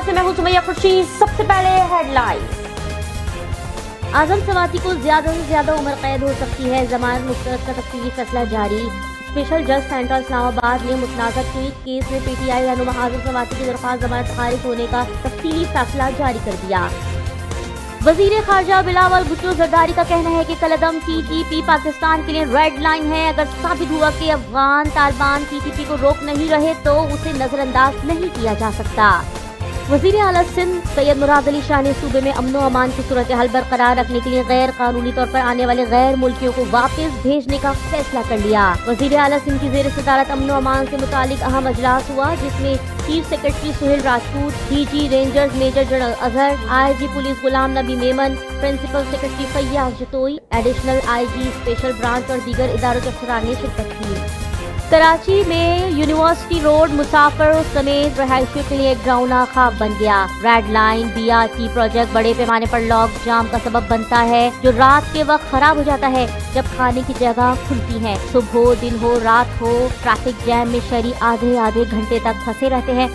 से मैं हूं सुमैया खुर्शीद। सबसे पहले हेडलाइंस। आजम सवाती को ज्यादा से ज्यादा उम्र कैद हो सकती है, जमानत मुस्तरद का तफसीली फैसला जारी। स्पेशल जज सेंट्रल इस्लामाबाद ने मुतनाज़ा ट्वीट केस में पीटीआई रहनुमा आजम सवाती की दरख्वास्त जमानत खारिज होने का तफसीली फैसला जारी कर दिया। वजीर खारजा बिलावल भुट्टो जरदारी का कहना है कि कलअदम टीटीपी पाकिस्तान के लिए रेड लाइन है। अगर साबित हुआ कि अफगान तालिबान टीटीपी को रोक नहीं रहे तो उसे नजरअंदाज नहीं किया जा सकता। वजीर आला सिंध सैयद मुराद अली शाह ने सूबे में अमन व अमान की सूरत हाल बरकरार रखने के लिए गैर कानूनी तौर पर आने वाले गैर मुल्कियों को वापस भेजने का फैसला कर लिया। वजीर आला सिंध की जेर सदारत अमन व अमान से मुतालिक अहम अजलास हुआ, जिसमें chief secretary Suhail Rajput, DG rangers major general Azhar, IG police Ghulam Nabi Memon, principal secretary Fayyaz Jatoi, additional IG special branch और दीगर इदारों के अफसरान ने शिरकत की। कराची में यूनिवर्सिटी रोड मुसाफिर समेत रहायशियों के लिए एक डरावना ख्वाब बन गया। रेड लाइन बीआरटी प्रोजेक्ट बड़े पैमाने पर लॉक जाम का सबब बनता है, जो रात के वक्त खराब हो जाता है जब खाने की जगह खुलती है। सुबह हो, दिन हो, रात हो, ट्रैफिक जैम में शहरी आधे आधे घंटे तक फंसे रहते हैं।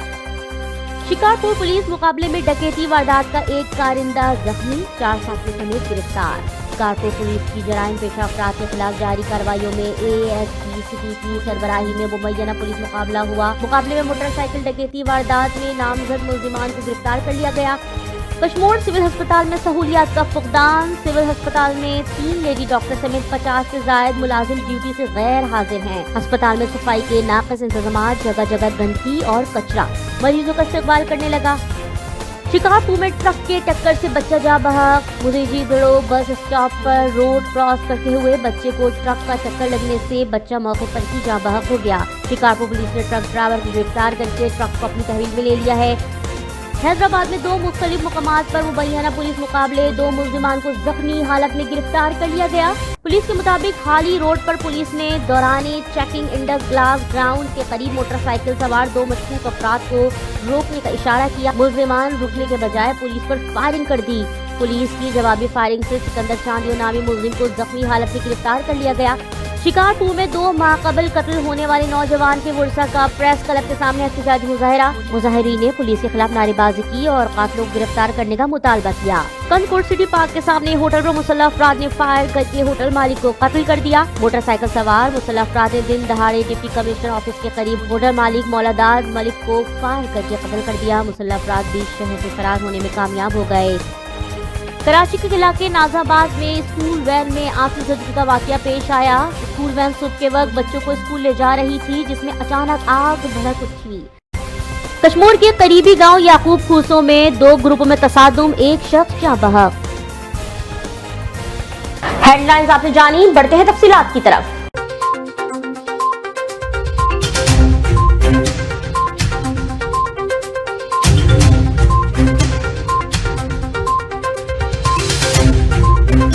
शिकारपुर पुलिस मुकाबले में डकैती वारदात का एक कारिंदा जख्मी, 4 साथियों समेत गिरफ्तार। शिकारपुर पुलिस की जराइम पेशा अफराद के खिलाफ जारी कार्रवाइयों में एएसपी सिटी की सरबराही में मुबैना पुलिस मुकाबला हुआ। मुकाबले में मोटरसाइकिल डकैती वारदात में नामजद मुलजिमान को गिरफ्तार कर लिया गया। कश्मोर सिविल अस्पताल में सहूलियात का फुकदान। सिविल अस्पताल में 3 लेडी डॉक्टर समेत 50 से ज्यादा मुलाजिम ड्यूटी से गैर हाजिर हैं। अस्पताल में सफाई के नाक़िस इंतजाम, जगह जगह गंदगी और कचरा मरीजों का इस्तकबाल करने लगा। शिकारपुर में ट्रक के टक्कर से बच्चा जा बहक। मुरीजी दड़ो बस स्टॉप पर रोड क्रॉस करते हुए बच्चे को ट्रक का टक्कर लगने से बच्चा मौके पर ही जा बहक हो गया। शिकारपुर पुलिस ने ट्रक ड्राइवर को गिरफ्तार करके ट्रक को अपनी तहवील में ले लिया है। हैदराबाद में 2 मुख्तलिफ मकामात पर मुबैना पुलिस मुकाबले, 2 मुलजिमान को जख्मी हालत में गिरफ्तार कर लिया गया। पुलिस के मुताबिक हाली रोड पर पुलिस ने दौराने चेकिंग इंडस ग्लास ग्राउंड के करीब मोटरसाइकिल सवार 2 मशकूक अफराद को रोकने का इशारा किया। मुलजिमान रुकने के बजाय पुलिस पर फायरिंग कर दी। पुलिस की जवाबी फायरिंग से सिकंदर चांदियो नामी मुलजिम को जख्मी हालत में गिरफ्तार कर लिया गया। शिकारपुर में 2 माह कबल कत्ल होने वाले नौजवान के वर्सा का प्रेस क्लब के सामने एहतजाजी मुजाहिरा। मुजाहिरीन ने पुलिस के खिलाफ नारेबाजी की और कातिलों को गिरफ्तार करने का मुतालबा किया। कनकोट सिटी पार्क के सामने होटल पर मुसल्लह अफराद ने फायर करके होटल मालिक को कत्ल कर दिया। मोटरसाइकिल सवार मुसल्लह अफराद ने दिन दहाड़े डिप्टी कमिश्नर ऑफिस के करीब होटल मालिक मौलादाद मलिक को फायर करके कत्ल कर दिया। मुसल्लह अफराद बीच शहर से फरार होने में कामयाब हो गए। कराची के इलाके नाजाबाद में स्कूल वैन में आखिरी ज़दगी का वाकया पेश आया। स्कूल वैन सुबह के वक्त बच्चों को स्कूल ले जा रही थी, जिसमें अचानक आग भड़क उठी। कश्मोर के करीबी गांव याकूब खूसों में 2 ग्रुपों में तसादुम, एक शख्स जा बहक। हेडलाइंस आपने जानी, बढ़ते हैं तफसीलात की तरफ।